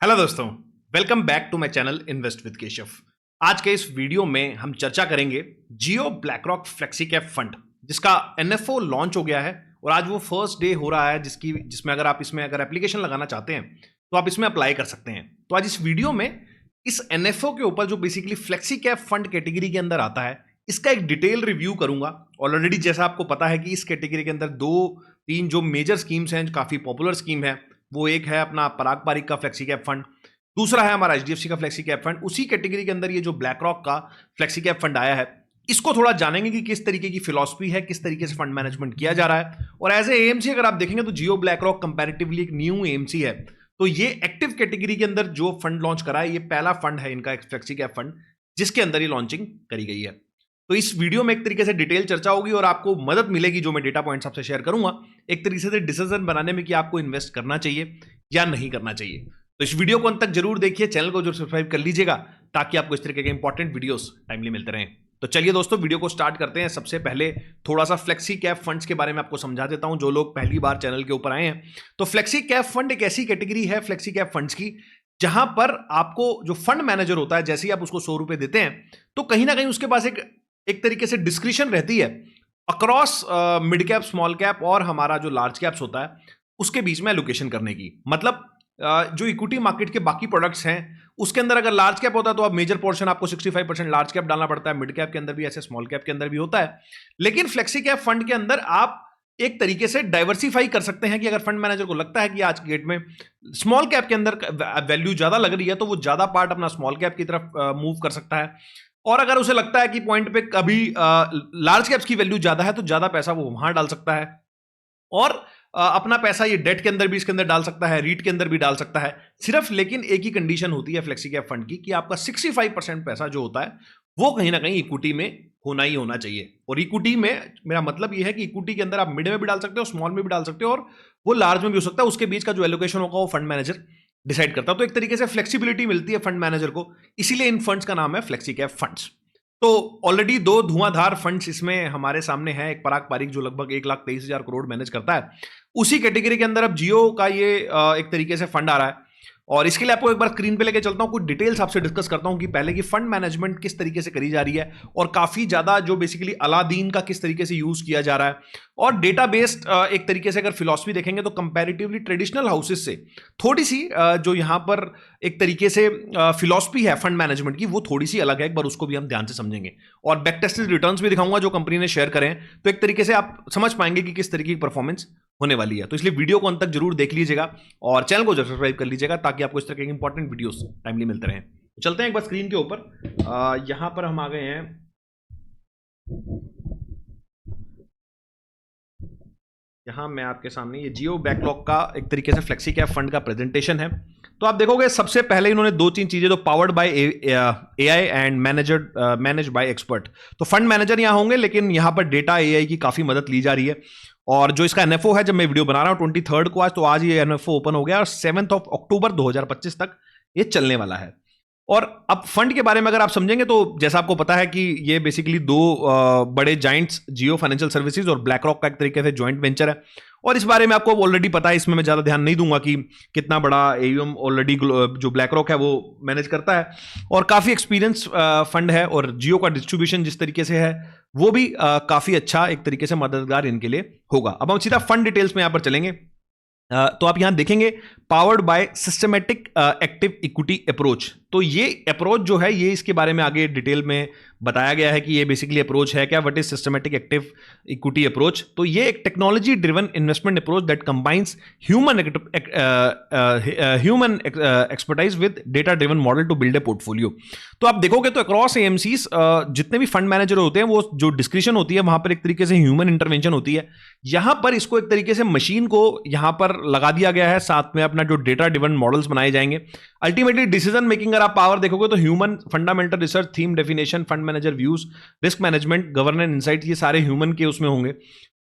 Hello दोस्तों, welcome back to my channel invest with Keshav. आज के इस वीडियो में हम चर्चा करेंगे Jio BlackRock flexi cap fund जिसका एनएफओ लॉन्च हो गया है और आज वो फर्स्ट डे हो रहा है जिसमें अगर आप इसमें एप्लीकेशन लगाना चाहते हैं तो आप इसमें अप्लाई कर सकते हैं। तो आज इस वीडियो में इस एनएफओ के ऊपर जो basically flexi cap fund category के अंदर आता है इसका एक डिटेल रिव्यू करूंगा। ऑलरेडी जैसा आपको पता है कि इस कैटेगरी के अंदर दो तीन जो मेजर स्कीम्स हैं, काफी पॉपुलर स्कीम है। वो एक है अपना पराग पारिक का फ्लेक्सी कैप फंड, दूसरा है हमारा एचडीएफसी का फ्लेक्सी कैप फंड। उसी कैटेगरी के अंदर ये जो ब्लैक रॉक का फ्लेक्सी कैप फंड आया है, इसको थोड़ा जानेंगे कि किस तरीके की फिलॉसफी है, किस तरीके से फंड मैनेजमेंट किया जा रहा है। और एज ए एएमसी अगर आप देखेंगे तो जियो ब्लैक रॉक कंपैरेटिवली एक न्यू एएमसी है, तो ये एक्टिव कैटेगरी के अंदर जो फंड लॉन्च करा है ये पहला फंड है इनका फ्लेक्सी कैप फंड जिसके अंदर ये लॉन्चिंग करी गई है। तो इस वीडियो में एक तरीके से डिटेल चर्चा होगी और आपको मदद मिलेगी जो मैं डेटा पॉइंट्स आपसे शेयर करूंगा एक तरीके से डिसीजन बनाने में कि आपको इन्वेस्ट करना चाहिए या नहीं करना चाहिए। तो इस वीडियो को अंत तक जरूर देखिए, चैनल को जरूर सब्सक्राइब कर लीजिएगा ताकि आपको इस तरीके के इंपॉर्टेंट वीडियोस टाइमली मिलते रहें। तो चलिए दोस्तों, वीडियो को स्टार्ट करते हैं। सबसे पहले थोड़ा सा फ्लेक्सी कैप फंड्स के बारे में आपको समझा देता हूं जो लोग पहली बार चैनल के ऊपर आए हैं। तो फ्लेक्सी कैप फंड एक ऐसी कैटेगरी है फ्लेक्सी कैप फंड्स की जहां पर आपको जो फंड मैनेजर होता है, जैसे ही आप उसको 100 रुपए देते हैं तो कहीं ना कहीं उसके पास एक तरीके से डिस्क्रिशन रहती है across mid cap, small cap और हमारा जो लार्ज कैप्स होता है उसके बीच में एलोकेशन करने की। मतलब जो इक्विटी मार्केट के बाकी प्रोडक्ट्स हैं उसके अंदर अगर लार्ज कैप होता है तो आप मेजर पोर्शन आपको 65% लार्ज कैप डालना पड़ता है, मिड कैप के अंदर भी ऐसे, स्मॉल कैप के अंदर भी होता है। लेकिन फ्लेक्सी कैप फंड के अंदर आप एक तरीके से डाइवर्सिफाई कर सकते हैं कि अगर फंड मैनेजर को लगता है कि आज की डेट में स्मॉल कैप के अंदर वैल्यू ज्यादा लग रही है तो वो ज्यादा पार्ट अपना स्मॉल कैप की तरफ मूव कर सकता है, और अगर उसे लगता है कि पॉइंट पे कभी लार्ज कैप्स की वैल्यू ज्यादा है तो ज्यादा पैसा वो वहां डाल सकता है। और अपना पैसा ये डेट के अंदर भी इसके अंदर डाल सकता है, रीट के अंदर भी डाल सकता है सिर्फ। लेकिन एक ही कंडीशन होती है फ्लेक्सी कैप फंड की कि आपका 65% पैसा जो होता है वो कहीं ना कहीं इक्विटी में होना ही होना चाहिए। और इक्विटी में मेरा मतलब ये है कि इक्विटी के अंदर आप मिड में भी डाल सकते हो, स्मॉल में भी डाल सकते हो और वो लार्ज में भी हो सकता है। उसके बीच का जो एलोकेशन होगा वो फंड मैनेजर डिसाइड करता है। तो एक तरीके से फ्लेक्सिबिलिटी मिलती है फंड मैनेजर को, इसीलिए इन फंड्स का नाम है फ्लेक्सी कैप फंड्स। तो ऑलरेडी दो धुआंधार फंड्स इसमें हमारे सामने हैं। एक पराग पारिक जो लगभग 1,23,000 करोड़ मैनेज करता है, उसी कैटेगरी के अंदर अब जियो का ये एक तरीके से फंड आ रहा है। और इसके लिए आपको एक बार स्क्रीन पे लेके चलता हूं, कुछ डिटेल्स आपसे डिस्कस करता हूं कि पहले की फंड मैनेजमेंट किस तरीके से करी जा रही है और काफी ज्यादा जो बेसिकली अलादीन का किस तरीके से यूज किया जा रहा है। और डेटा बेस्ड एक तरीके से अगर फिलॉसफी देखेंगे तो कंपैरेटिवली ट्रेडिशनल हाउसेस से थोड़ी सी जो यहां पर एक तरीके से फिलॉसफी है फंड मैनेजमेंट की वो थोड़ी सी अलग है। एक बार उसको भी हम ध्यान से समझेंगे और बैक टेस्टेड रिटर्न्स भी दिखाऊंगा जो कंपनी ने शेयर करें, तो एक तरीके से आप समझ पाएंगे कि किस तरीके की परफॉर्मेंस होने वाली है। तो इसलिए वीडियो को अंत तक जरूर देख लीजिएगा और चैनल को सब्सक्राइब कर लीजिएगा ताकि आपको इस तरह के इंपॉर्टेंट वीडियोस टाइमली मिलते रहें। चलते हैं एक बार स्क्रीन के ऊपर। यहां पर हम आ गए हैं, यहां मैं आपके सामने ये जियो बैकलॉग का एक तरीके से फ्लेक्सी कैप फंड का प्रेजेंटेशन है। तो आप देखोगे सबसे पहले इन्होंने दो तीन चीजें, तो powered by AI and manage by expert. तो फंड मैनेजर यहां होंगे लेकिन यहां पर डेटा एआई की काफी मदद ली जा रही है। और जो इसका एनएफओ है, जब मैं वीडियो बना रहा हूं 23 को आज, तो आज ये एनएफओ ओपन हो गया और 7 अक्टूबर 2025 तक ये चलने वाला है। और अब फंड के बारे में अगर आप समझेंगे तो जैसा आपको पता है कि ये बेसिकली दो बड़े जाइंट्स, जियो फाइनेंशियल सर्विसेज और ब्लैक रॉक का एक तरीके से जॉइंट वेंचर है। और इस बारे में आपको ऑलरेडी पता है, इसमें मैं ज्यादा ध्यान नहीं दूंगा कि कितना बड़ा एयूएम ऑलरेडी जो ब्लैक रॉक है वो मैनेज करता है। और काफी एक्सपीरियंस फंड है और जियो का डिस्ट्रीब्यूशन जिस तरीके से है वो भी काफी अच्छा एक तरीके से मददगार इनके लिए होगा। अब हम सीधा फंड डिटेल्स में यहां पर चलेंगे। तो आप यहां देखेंगे powered by systematic active equity approach. तो ये अप्रोच जो है ये इसके बारे में आगे डिटेल में बताया गया है कि ये बेसिकली अप्रोच है क्या, what is systematic active equity approach. तो ये एक technology driven investment approach that combines human expertise with data driven model to build a portfolio. तो आप देखोगे तो अक्रॉस एएमसीज जितने भी फंड मैनेजर होते हैं वो जो डिस्क्रिप्शन होती है वहां पर एक तरीके से ह्यूमन इंटरवेंशन होती है। यहां पर इसको एक तरीके से मशीन को यहां पर लगा दिया गया है, साथ में अपना जो डेटा ड्रिवन मॉडल्स बनाए जाएंगे। अल्टीमेटली डिसीजन मेकिंग आप पावर देखोगे तो human, fundamental research, theme definition, fund manager views, risk management, governance, insight, ये सारे ह्यूमन के उसमें होंगे।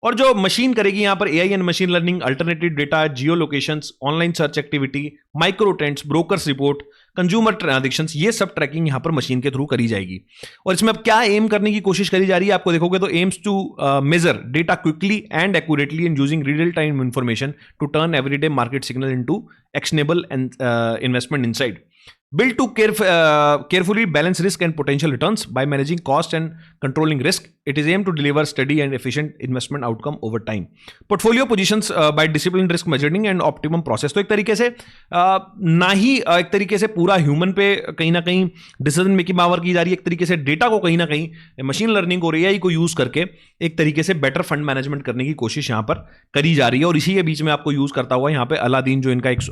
और जो मशीन करेगी यहां पर AI and machine learning, alternative data, Jio locations, online search activity, micro trends, brokers report, consumer transactions, ये सब ट्रैकिंग यहां पर मशीन के थ्रू करी जाएगी। और इसमें अब क्या एम करने की कोशिश करी जा रही है, आपको देखोगे तो aims to measure data quickly and accurately and using real time information to turn everyday market signal into actionable and investment insight. Built to carefully balance risk and potential returns by managing cost and controlling risk. It is aimed to deliver steady and efficient investment outcome over time. Portfolio positions by disciplined risk measuring and optimum process. तो एक तरीके से ना ही एक तरीके से पूरा human पे कहीं ना कहीं डिसीजन मेकिंग पावर की जा रही है, एक तरीके से डेटा को कहीं ना कहीं मशीन लर्निंग और एआई को यूज करके एक तरीके से बेटर फंड मैनेजमेंट करने की कोशिश यहाँ पर करी जा रही है। और इसी के बीच में आपको यूज करता हुआ यहाँ पे अलादीन जो इनका एक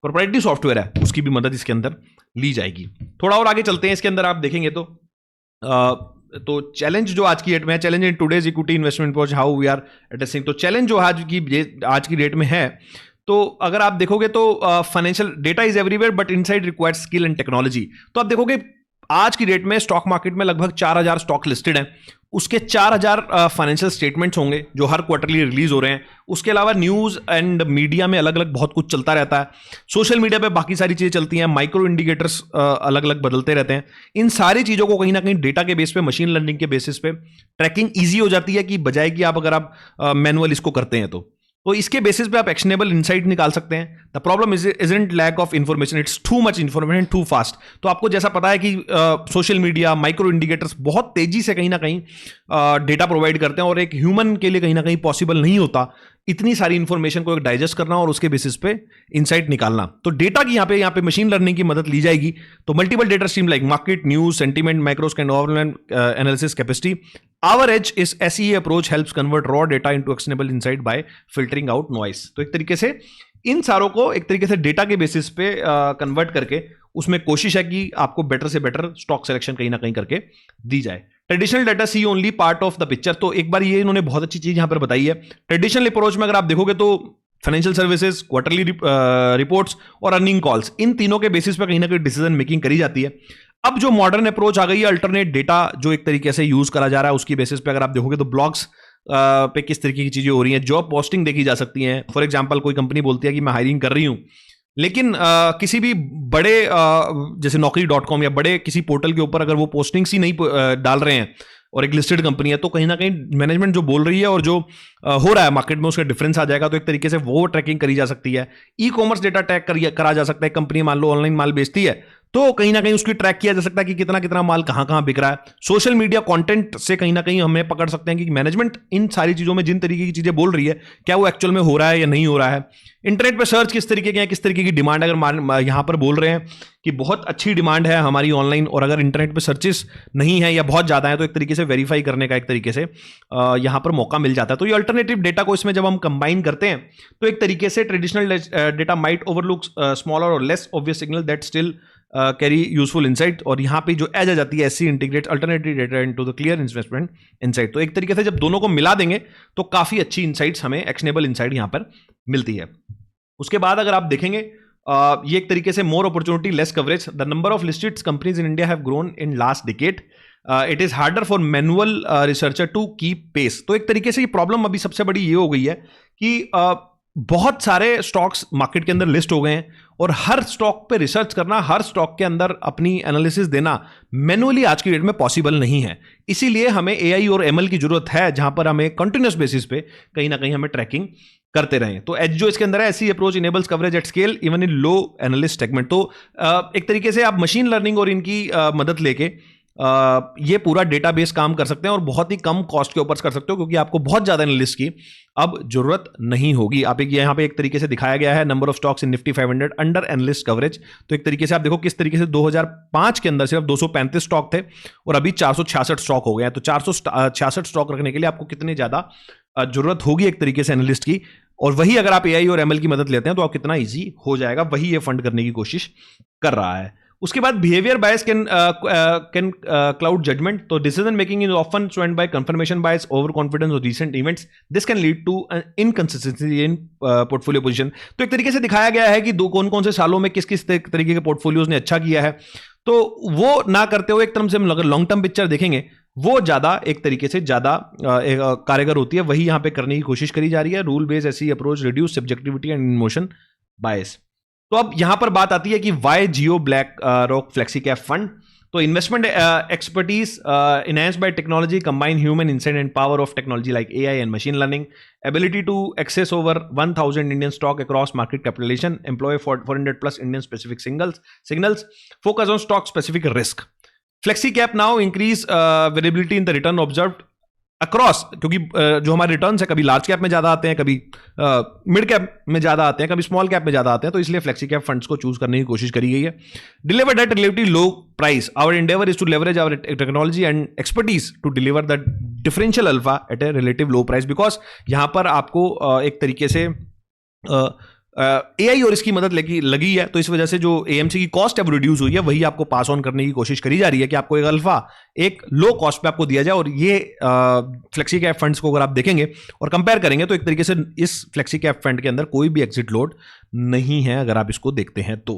प्रोप्राइटरी सॉफ्टवेयर है उसकी भी मदद इसके अंदर ली जाएगी। थोड़ा और आगे चलते हैं, इसके अंदर आप देखेंगे तो चैलेंज जो आज की डेट में है, challenge in today's equity investment approach, how we are addressing. तो चैलेंज जो आज की डेट में है, तो अगर आप देखोगे तो financial data is everywhere but inside required skill and technology. तो आप देखोगे आज की डेट में स्टॉक मार्केट में लगभग 4000 स्टॉक लिस्टेड हैं, उसके 4000 फाइनेंशियल स्टेटमेंट्स होंगे जो हर क्वार्टरली रिलीज हो रहे हैं। उसके अलावा न्यूज़ एंड मीडिया में अलग अलग बहुत कुछ चलता रहता है, सोशल मीडिया पे बाकी सारी चीज़ें चलती हैं, माइक्रो इंडिकेटर्स अलग अलग बदलते रहते हैं। इन सारी चीज़ों को कहीं ना कहीं डेटा के बेस पे, मशीन लर्निंग के बेसिस पे ट्रैकिंग ईजी हो जाती है कि बजाय कि आप अगर आप मैनुअल इसको करते हैं तो इसके बेसिस पे आप एक्शनेबल इनसाइट निकाल सकते हैं। The problem isn't lack of information, it's too much information too fast. तो आपको जैसा पता है कि सोशल मीडिया, माइक्रो इंडिकेटर्स बहुत तेजी से कहीं ना कहीं डेटा प्रोवाइड करते हैं और एक ह्यूमन के लिए कहीं ना कहीं पॉसिबल नहीं होता इतनी सारी इंफॉर्मेशन को एक डाइजेस्ट करना और उसके बेसिस पे इनसाइट निकालना। तो डेटा की यहाँ पे मशीन लर्निंग की मदद ली जाएगी। तो multiple data stream like market, news, sentiment, macros and analysis capacity. Our edge is SEA approach helps convert raw data into actionable insight by filtering out noise. तो एक तरीके से इन सारों को एक तरीके से डेटा के बेसिस पे कन्वर्ट करके उसमें कोशिश है कि आपको बेटर से बेटर स्टॉक सिलेक्शन कहीं ना कहीं करके दी जाए। Traditional data sees only part of the picture. तो एक बार ये इन्होंने बहुत अच्छी चीज यहां पर बताई है। ट्रेडिशनल अप्रोच में अगर आप देखोगे तो फाइनेंशियल सर्विसेज, क्वार्टरली रिपोर्ट्स और अर्निंग कॉल्स, इन तीनों के बेसिस पे कहीं ना कहीं डिसीजन मेकिंग करी जाती है। अब जो मॉडर्न अप्रोच आ गई है, अल्टरनेट डेटा जो एक तरीके से यूज करा जा रहा है, उसकी बेसिस पे अगर आप देखोगे तो ब्लॉग्स पे किस तरीके की चीजें हो रही हैं, जॉब पोस्टिंग देखी जा सकती हैं। फॉर एग्जांपल कोई कंपनी बोलती है कि मैं हायरिंग कर रही हूं, लेकिन किसी भी बड़े जैसे Naukri.com या बड़े किसी पोर्टल के ऊपर अगर वो पोस्टिंग्स ही नहीं डाल रहे हैं और एक लिस्टेड कंपनी है, तो कहीं ना कहीं मैनेजमेंट जो बोल रही है और जो हो रहा है मार्केट में उसका डिफरेंस आ जाएगा। तो एक तरीके से वो ट्रैकिंग करी जा सकती है। ई कॉमर्स डेटा ट्रैक करा जा सकता है। कंपनी मान लो ऑनलाइन माल बेचती है तो कहीं ना कहीं उसकी ट्रैक किया जा सकता है कि कितना कितना माल कहां कहां बिक रहा है। सोशल मीडिया कंटेंट से कहीं ना कहीं हमें पकड़ सकते हैं कि मैनेजमेंट इन सारी चीजों में जिन तरीके की चीजें बोल रही है क्या वो एक्चुअल में हो रहा है या नहीं हो रहा है। इंटरनेट पे सर्च किस तरीके के हैं, किस तरीके की डिमांड, अगर यहां पर बोल रहे हैं कि बहुत अच्छी डिमांड है हमारी ऑनलाइन और अगर इंटरनेट पे सर्चेस नहीं है या बहुत ज्यादा है, तो एक तरीके से वेरीफाई करने का एक तरीके से यहां पर मौका मिल जाता है। तो ये अल्टरनेटिव डेटा को इसमें जब हम कंबाइन करते हैं तो एक तरीके से traditional data might overlook smaller और less obvious signal that still carry useful insight. और यहाँ पे जो एज आ जाती है, SC integrate alternative data into the clear investment insight. तो एक तरीके से जब दोनों को मिला देंगे तो काफी अच्छी इनसाइट्स हमें, एक्शनेबल इनसाइट यहाँ पर मिलती है। उसके बाद अगर आप देखेंगे ये एक तरीके से more opportunity less coverage. The number of listed companies in India have grown in last decade. It is harder for manual researcher to keep pace. तो एक तरीके से ये प्रॉब्लम अभी सबसे बड़ी ये हो गई है कि बहुत सारे स्टॉक्स मार्केट के अंदर लिस्ट हो गए हैं और हर स्टॉक पे रिसर्च करना, हर स्टॉक के अंदर अपनी एनालिसिस देना मैनुअली आज की डेट में पॉसिबल नहीं है। इसीलिए हमें एआई और एमएल की जरूरत है, जहां पर हमें कंटिन्यूस बेसिस पे कहीं ना कहीं हमें ट्रैकिंग करते रहें। तो एज जो इसके अंदर है, ऐसी approach enables coverage at scale even in low analyst segment. तो एक तरीके से आप मशीन लर्निंग और इनकी मदद लेके ये पूरा डेटाबेस काम कर सकते हैं और बहुत ही कम कॉस्ट के ऊपर कर सकते हो, क्योंकि आपको बहुत ज्यादा एनालिस्ट की अब जरूरत नहीं होगी। आप एक यहाँ पे एक तरीके से दिखाया गया है number of stocks in Nifty 500 under analyst coverage. तो एक तरीके से आप देखो किस तरीके से 2005 के अंदर सिर्फ 235 स्टॉक थे और अभी 466 स्टॉक हो गए हैं। तो 466 स्टॉक रखने के लिए आपको कितनी ज्यादा जरूरत होगी एक तरीके से एनालिस्ट की, और वही अगर आप एआई और एमएल की मदद लेते हैं तो आप कितना ईजी हो जाएगा, वही ये फंड करने की कोशिश कर रहा है। उसके बाद behaviour bias can cloud judgment. तो decision making is often swayed by confirmation bias, over confidence और recent events. This can lead to inconsistency in portfolio position. तो एक तरीके से दिखाया गया है कि कौन कौन से सालों में किस किस तरीके के पोर्टफोलियोज ने अच्छा किया है। तो वो ना करते हुए एक तरफ से हम लॉन्ग टर्म पिक्चर देखेंगे वो ज़्यादा एक तरीके से ज़्यादा कारगर होती है, वही यहाँ पे करने की कोशिश करी जा रही है। रूल बेस्ड ऐसी approach reduce subjectivity and emotion bias. तो अब यहां पर बात आती है कि why Jio BlackRock flexi cap fund. तो investment expertise enhanced by technology combine human insight and power of technology like AI and machine learning, ability to access over 1000 Indian stock across market capitalization, employ 400 plus Indian specific signals, focus on stock specific risk. Flexi cap now increase variability in the return observed across, क्योंकि जो हमारे returns है कभी large cap में ज्यादा आते हैं, कभी मिड कैप में ज्यादा आते हैं, कभी स्मॉल कैप में ज्यादा आते हैं, तो इसलिए फ्लेक्सी कैप फंड्स को चूज करने की कोशिश करी गई है। Deliver at relatively low price, our endeavour is to leverage our technology and expertise to deliver the differential alpha at a relative low price, because यहां पर आपको एक तरीके से एआई और इसकी मदद लगी है, तो इस वजह से जो एएमसी की कॉस्ट है वो रिड्यूस हुई है, वही आपको पास ऑन करने की कोशिश करी जा रही है कि आपको एक अल्फा एक लो कॉस्ट पे आपको दिया जाए। और ये फ्लेक्सी कैप फंड्स को अगर आप देखेंगे और कंपेयर करेंगे तो एक तरीके से इस फ्लेक्सी कैप फंड के अंदर कोई भी एग्जिट लोड नहीं है अगर आप इसको देखते हैं तो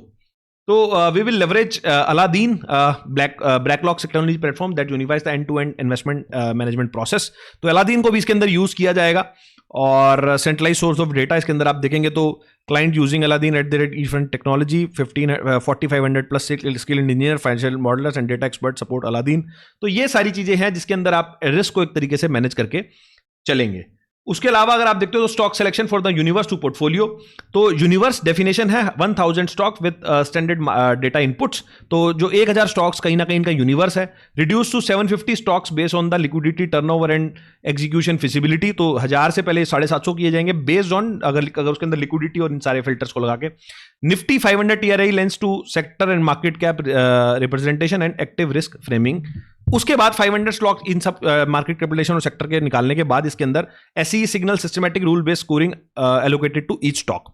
we will leverage Aladdin BlackRock technology platform that unifies the end to end investment management process. तो अलादीन को भी इसके अंदर यूज किया जाएगा और सेंट्रलाइज सोर्स ऑफ डेटा इसके अंदर आप देखेंगे तो client using Aladdin at the rate different technology 4500 plus skill engineer financial modellers and data expert support Aladdin. तो ये सारी चीजें हैं जिसके अंदर आप रिस्क को एक तरीके से मैनेज करके चलेंगे। उसके अलावा अगर आप देखते हो तो stock selection for the universe to portfolio, तो यूनिवर्स डेफिनेशन है 1000 stock with standard data inputs. तो जो 1000 स्टॉक्स कहीं ना कहीं इनका यूनिवर्स है। Reduce to 750 stocks based on the liquidity turnover and execution feasibility, तो 1000 से पहले 750 किए जाएंगे बेस्ड ऑन अगर उसके अंदर लिक्विडिटी और इन सारे फिल्टर्स को लगा के। Nifty 500 TRI lens to sector and market cap representation and active risk framing. उसके बाद 500 स्टॉक इन सब मार्केट कैपिटलाइजेशन और सेक्टर के निकालने के बाद इसके अंदर SE signal systematic rule based scoring allocated to each stock.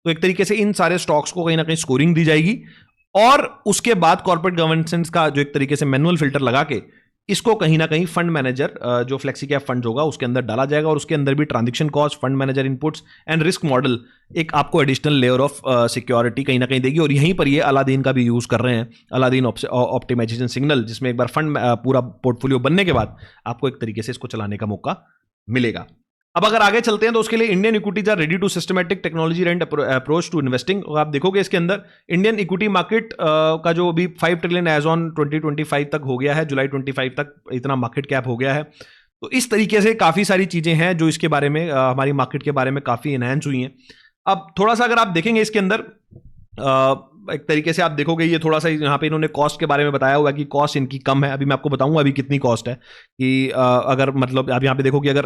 तो एक तरीके से इन सारे स्टॉक्स को कहीं ना कहीं स्कोरिंग दी जाएगी और उसके बाद कॉर्पोरेट गवर्नेंस का जो एक तरीके से मैनुअल फिल्टर लगा के इसको कहीं ना कहीं फंड मैनेजर जो फ्लेक्सी कैप फंड होगा उसके अंदर डाला जाएगा और उसके अंदर भी transaction cost, fund manager inputs and risk model एक आपको एडिशनल लेयर ऑफ सिक्योरिटी कहीं ना कहीं देगी। और यहीं पर ये अलादीन का भी यूज कर रहे हैं, अलादीन ऑप्टिमाइजेशन सिग्नल, जिसमें एक बार फंड पूरा पोर्टफोलियो बनने के बाद आपको एक तरीके से इसको चलाने का मौका मिलेगा। अब अगर आगे चलते हैं तो उसके लिए Indian equities are ready to systematic technology and approach to investing. आप देखोगे इसके अंदर इंडियन इक्विटी मार्केट का जो अभी 5 ट्रिलियन एज ऑन 2025 तक हो गया है, जुलाई 25 तक इतना मार्केट कैप हो गया है। तो इस तरीके से काफ़ी सारी चीज़ें हैं जो इसके बारे में हमारी मार्केट के बारे में काफ़ी इनहेंस हुई हैं। अब थोड़ा सा अगर आप देखेंगे इसके अंदर एक तरीके से आप देखोगे ये थोड़ा सा यहाँ पे इन्होंने कॉस्ट के बारे में बताया हुआ है कि कॉस्ट इनकी कम है। अभी मैं आपको बताऊंगा अभी कितनी कॉस्ट है कि अगर मतलब आप यहाँ पे देखो कि अगर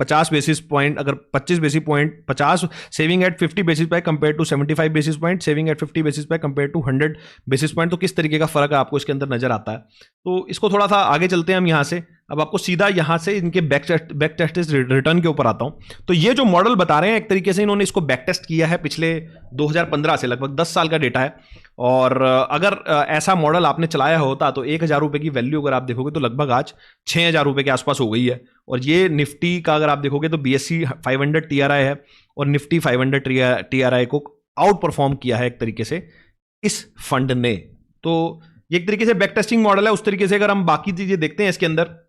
50 बेसिस पॉइंट, अगर 25 basis point 50 saving at 50 basis point compare to 75 basis point, saving at 50 basis point compare to 100 basis point, तो किस तरीके का फर्क है आपको इसके अंदर नजर आता है। तो इसको थोड़ा सा आगे चलते हैं हम यहाँ से। अब आपको सीधा यहाँ से इनके बैक टेस्ट रिटर्न के ऊपर आता हूँ। तो ये जो मॉडल बता रहे हैं एक तरीके से इन्होंने इसको बैक टेस्ट किया है पिछले 2015 से, लगभग 10 साल का डेटा है। और अगर ऐसा मॉडल आपने चलाया होता तो 1000 रुपये की वैल्यू अगर आप देखोगे तो लगभग आज 6000 रुपये के आसपास हो गई है। और ये निफ्टी का अगर आप देखोगे तो BSE 500 TRI है और निफ्टी 500 TRI को आउट परफॉर्म किया है एक तरीके से इस फंड ने। तो ये एक तरीके से बैक टेस्टिंग मॉडल है। उस तरीके से अगर हम बाकी चीजें देखते हैं इसके अंदर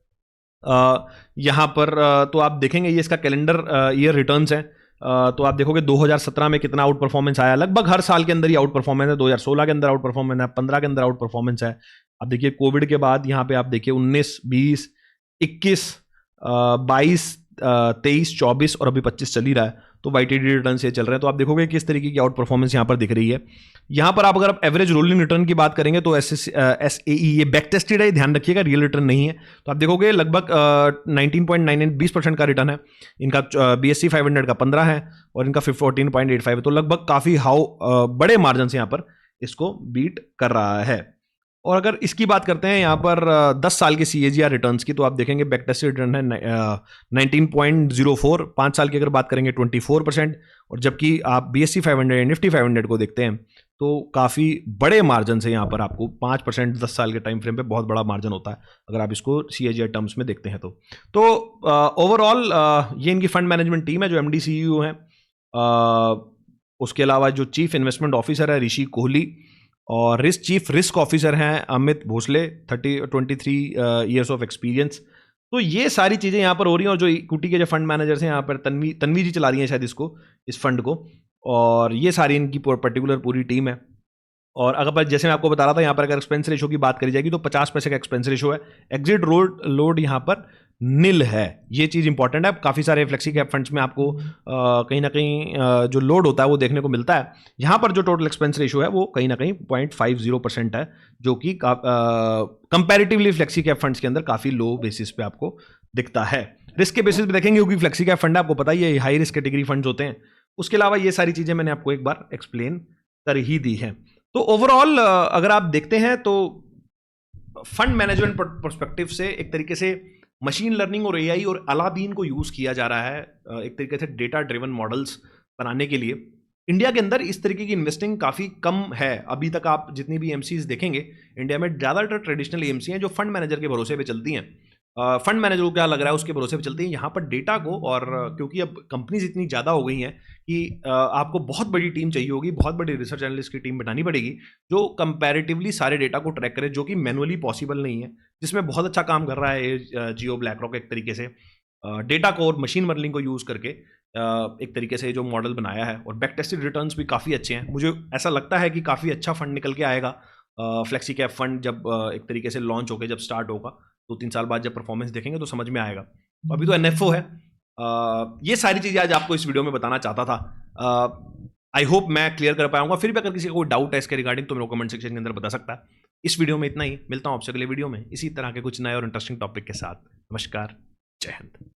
यहाँ पर तो आप देखेंगे ये इसका कैलेंडर ईयर रिटर्न्स हैं। तो आप देखोगे 2017 में कितना आउट परफॉर्मेंस आया, लगभग हर साल के अंदर ही आउट परफॉर्मेंस है। 2016 के अंदर आउट परफॉर्मेंस है, 15 के अंदर आउट परफॉर्मेंस है। अब देखिए कोविड के बाद यहाँ पे आप देखिए 19, 20, 21, 22, 23, 24 और अभी 25 चल ही रहा है। तो YTD रिटर्न से चल रहे हैं। तो आप देखोगे किस तरीके की आउट परफॉर्मेंस यहाँ पर दिख रही है। यहाँ पर आप अगर एवरेज रोलिंग रिटर्न की बात करेंगे तो SAE ये बैक टेस्टेड है, ध्यान रखिएगा, रियल रिटर्न नहीं है। तो आप देखोगे लगभग 19.99 20% का रिटर्न है इनका। BSE 500 का 15 है और इनका 14.85 है। तो लगभग काफ़ी बड़े मार्जिन से यहाँ पर इसको बीट कर रहा है। और अगर इसकी बात करते हैं यहाँ पर 10 साल के CAGR रिटर्न्स की, तो आप देखेंगे बैक टेस्टेड रिटर्न है 19.04, 5 साल की अगर बात करेंगे 24%। और जबकि आप BSE 500 या निफ्टी 500 को देखते हैं तो काफ़ी बड़े मार्जिन से यहाँ पर आपको 5% 10 साल के टाइम फ्रेम पे बहुत बड़ा मार्जिन होता है अगर आप इसको CAGR टर्म्स में देखते हैं तो ओवरऑल ये इनकी फंड मैनेजमेंट टीम है जो MD CEO है। उसके अलावा जो चीफ इन्वेस्टमेंट ऑफिसर है ऋषि कोहली, और चीफ रिस्क ऑफिसर हैं Amit Bhosale, 23 years of experience. तो ये सारी चीज़ें यहाँ पर हो रही हैं, और जो इक्विटी के जो फंड मैनेजर्स हैं यहाँ पर तन्वी जी चला रही हैं शायद इसको, इस फंड को, और ये सारी इनकी पर्टिकुलर पूरी टीम है। और अगर जैसे मैं आपको बता रहा था, यहाँ पर अगर एक्सपेंस रेशो की बात करी जाएगी तो 50 पैसे का एक्सपेंस रेशो है। एग्जिट लोड यहाँ पर नील है, ये चीज़ इंपॉर्टेंट है। काफ़ी सारे फ्लेक्सी कैप फंड्स में आपको कहीं ना कहीं जो लोड होता है वो देखने को मिलता है। यहाँ पर जो टोटल एक्सपेंस रेशो है वो कहीं ना कहीं 0.50% है, जो कि कंपैरेटिवली फ्लेक्सी कैप फंड्स के अंदर काफ़ी लो बेसिस पे आपको दिखता है। रिस्क के बेसिस पे देखेंगे, क्योंकि फ्लेक्सी कैप फंड आपको पता ही है हाई रिस्क कैटेगरी फंड्स होते हैं। उसके अलावा ये सारी चीज़ें मैंने आपको एक बार एक्सप्लेन कर ही दी हैं। तो ओवरऑल अगर आप देखते हैं तो फंड मैनेजमेंट पर्सपेक्टिव से एक तरीके से मशीन लर्निंग और एआई और अलादीन को यूज किया जा रहा है एक तरीके से डेटा ड्रिवन मॉडल्स बनाने के लिए। इंडिया के अंदर इस तरीके की इन्वेस्टिंग काफ़ी कम है अभी तक। आप जितनी भी एमसीज देखेंगे इंडिया में, ज़्यादातर ट्रेडिशनल एमसी हैं जो फंड मैनेजर के भरोसे पे चलती हैं। फंड मैनेजर को क्या लग रहा है उसके भरोसे पे चलती हैं। यहाँ पर डेटा को, और क्योंकि अब कंपनीज इतनी ज़्यादा हो गई हैं कि आपको बहुत बड़ी टीम चाहिए होगी, बहुत बड़ी रिसर्च एनालिस्ट की टीम बनानी पड़ेगी जो कंपैरेटिवली सारे डेटा को ट्रैक करे, जो कि मैनुअली पॉसिबल नहीं है, जिसमें बहुत अच्छा काम कर रहा है जियो ब्लैकरॉक एक तरीके से डेटा को और मशीन लर्निंग को यूज़ करके एक तरीके से जो मॉडल बनाया है। और बैक टेस्टेड रिटर्न्स भी काफ़ी अच्छे हैं। मुझे ऐसा लगता है कि काफ़ी अच्छा फंड निकल के आएगा फ्लेक्सी कैप फंड जब एक तरीके से लॉन्च होकर जब स्टार्ट होगा 2-3 साल बाद जब परफॉर्मेंस देखेंगे तो समझ में आएगा। अभी तो एनएफओ है। ये सारी चीज़ें आज आपको इस वीडियो में बताना चाहता था। आई होप मैं क्लियर कर पाऊंगा। फिर भी अगर किसी को कोई डाउट है इसके रिगार्डिंग तो मेरे को कमेंट सेक्शन के अंदर बता सकता है। इस वीडियो में इतना ही, मिलता हूँ आपसे अगले वीडियो में इसी तरह के कुछ नए और इंटरेस्टिंग टॉपिक के साथ। नमस्कार, जय हिंद।